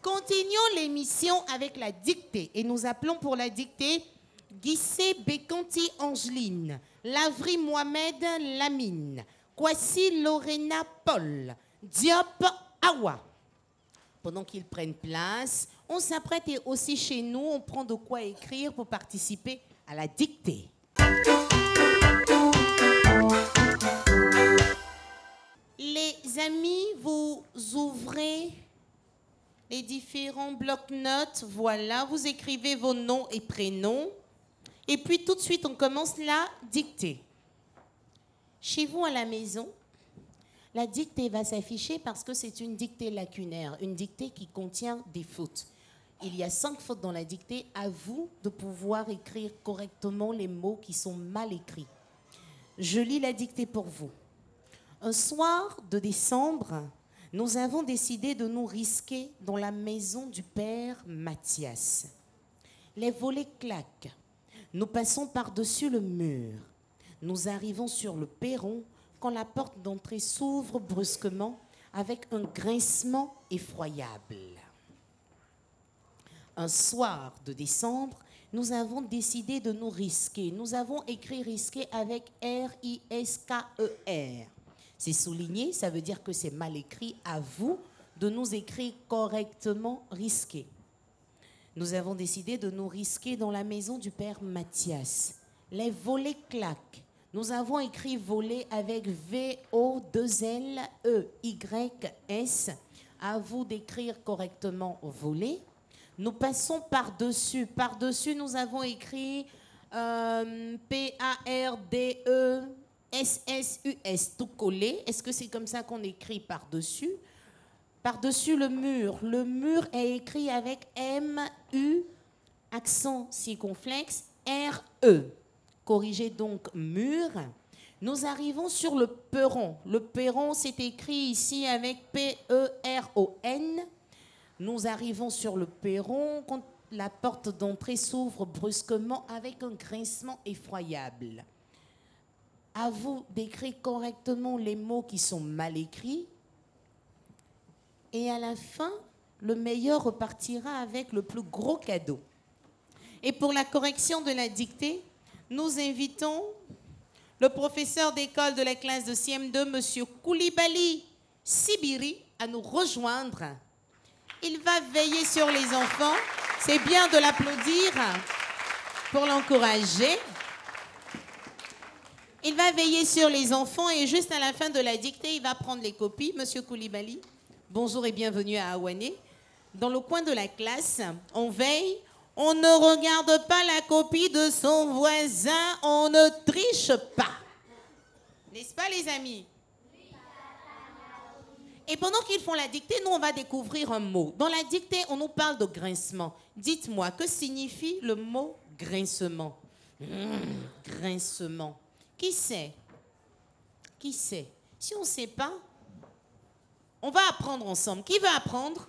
Continuons l'émission avec la dictée. Et nous appelons pour la dictée Guissé Bekanti Angeline, Lavri Mohamed Lamine, Kwasi Lorena Paul, Diop Awa. Pendant qu'ils prennent place, on s'apprête et aussi chez nous, on prend de quoi écrire pour participer à la dictée. Les amis, vous ouvrez les différents blocs-notes. Voilà, vous écrivez vos noms et prénoms. Et puis tout de suite, on commence la dictée. Chez vous à la maison, la dictée va s'afficher parce que c'est une dictée lacunaire, une dictée qui contient des fautes. Il y a 5 fautes dans la dictée. À vous de pouvoir écrire correctement les mots qui sont mal écrits. Je lis la dictée pour vous. Un soir de décembre, nous avons décidé de nous risquer dans la maison du père Mathias. Les volets claquent. Nous passons par-dessus le mur. Nous arrivons sur le perron quand la porte d'entrée s'ouvre brusquement avec un grincement effroyable. Un soir de décembre, nous avons décidé de nous risquer. Nous avons écrit risquer avec R-I-S-K-E-R. C'est souligné, ça veut dire que c'est mal écrit. À vous de nous écrire correctement risqué. Nous avons décidé de nous risquer dans la maison du père Mathias. Les volets claquent. Nous avons écrit volet avec V-O-2-L-E-Y-S. À vous d'écrire correctement volet. Nous passons par-dessus. Par-dessus, nous avons écrit P-A-R-D-E-S-S-U-S, tout collé. Est-ce que c'est comme ça qu'on écrit par-dessus? Par-dessus le mur. Le mur est écrit avec M-U, accent circonflexe, R-E. Corrigez donc mur. Nous arrivons sur le perron. Le perron, c'est écrit ici avec P-E-R-O-N. Nous arrivons sur le perron quand la porte d'entrée s'ouvre brusquement avec un grincement effroyable. À vous d'écrire correctement les mots qui sont mal écrits. Et à la fin, le meilleur repartira avec le plus gros cadeau. Et pour la correction de la dictée, nous invitons le professeur d'école de la classe de CM2, M. Koulibaly Sibiri, à nous rejoindre. Il va veiller sur les enfants. C'est bien de l'applaudir pour l'encourager. Il va veiller sur les enfants et juste à la fin de la dictée, il va prendre les copies. Monsieur Koulibaly, bonjour et bienvenue à Aouané. Dans le coin de la classe, on veille. On ne regarde pas la copie de son voisin. On ne triche pas. N'est-ce pas, les amis? Et pendant qu'ils font la dictée, nous, on va découvrir un mot. Dans la dictée, on nous parle de grincement. Dites-moi, que signifie le mot grincement? Grincement. Qui sait? Qui sait? Si on ne sait pas, on va apprendre ensemble. Qui veut apprendre?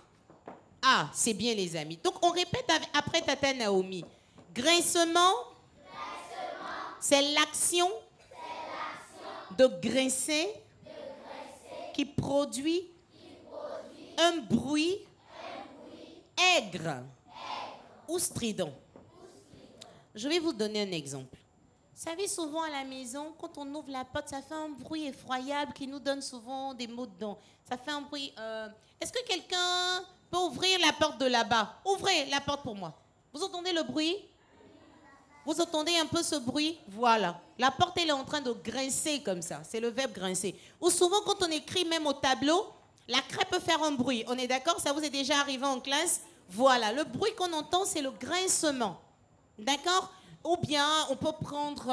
Ah, c'est bien, les amis. Donc, on répète après Tata Naomi. Grincement, c'est l'action de grincer qui produit un bruit aigre ou strident. Je vais vous donner un exemple. Vous savez, souvent à la maison, quand on ouvre la porte, ça fait un bruit effroyable qui nous donne souvent des mots dedans. Ça fait un bruit... Est-ce que quelqu'un peut ouvrir la porte de là-bas? Ouvrez la porte pour moi. Vous entendez le bruit? Vous entendez un peu ce bruit? Voilà. La porte, elle est en train de grincer comme ça. C'est le verbe grincer. Ou souvent, quand on écrit même au tableau, la craie peut faire un bruit. On est d'accord? Ça vous est déjà arrivé en classe? Voilà. Le bruit qu'on entend, c'est le grincement. D'accord? Ou bien, on peut prendre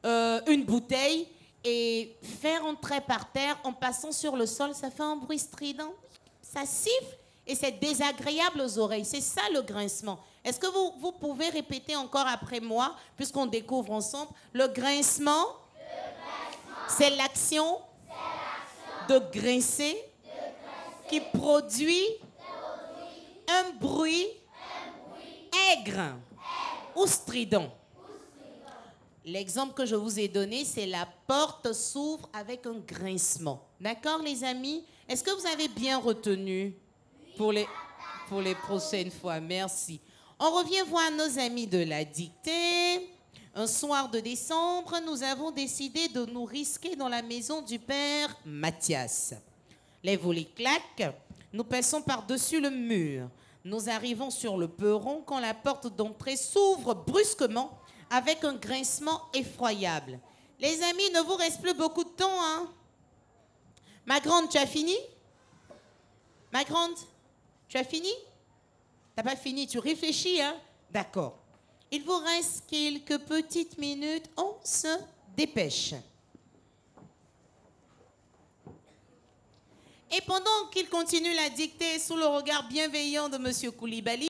une bouteille et faire un trait par terre en passant sur le sol. Ça fait un bruit strident. Ça siffle et c'est désagréable aux oreilles. C'est ça le grincement. Est-ce que vous pouvez répéter encore après moi, puisqu'on découvre ensemble? Le grincement, c'est l'action de grincer qui produit un bruit aigre ou strident. L'exemple que je vous ai donné, c'est la porte s'ouvre avec un grincement. D'accord, les amis? Est-ce que vous avez bien retenu pour les... pour les prochaines fois. Merci. On revient voir nos amis de la dictée. Un soir de décembre, nous avons décidé de nous risquer dans la maison du père Mathias. Les volets claquent, nous passons par-dessus le mur. Nous arrivons sur le perron quand la porte d'entrée s'ouvre brusquement avec un grincement effroyable. Les amis, ne vous reste plus beaucoup de temps, hein? Ma grande, tu as fini? Ma grande, tu as fini? T'as pas fini, tu réfléchis, hein? D'accord. Il vous reste quelques petites minutes, on se dépêche. Et pendant qu'il continue la dictée sous le regard bienveillant de M. Koulibaly,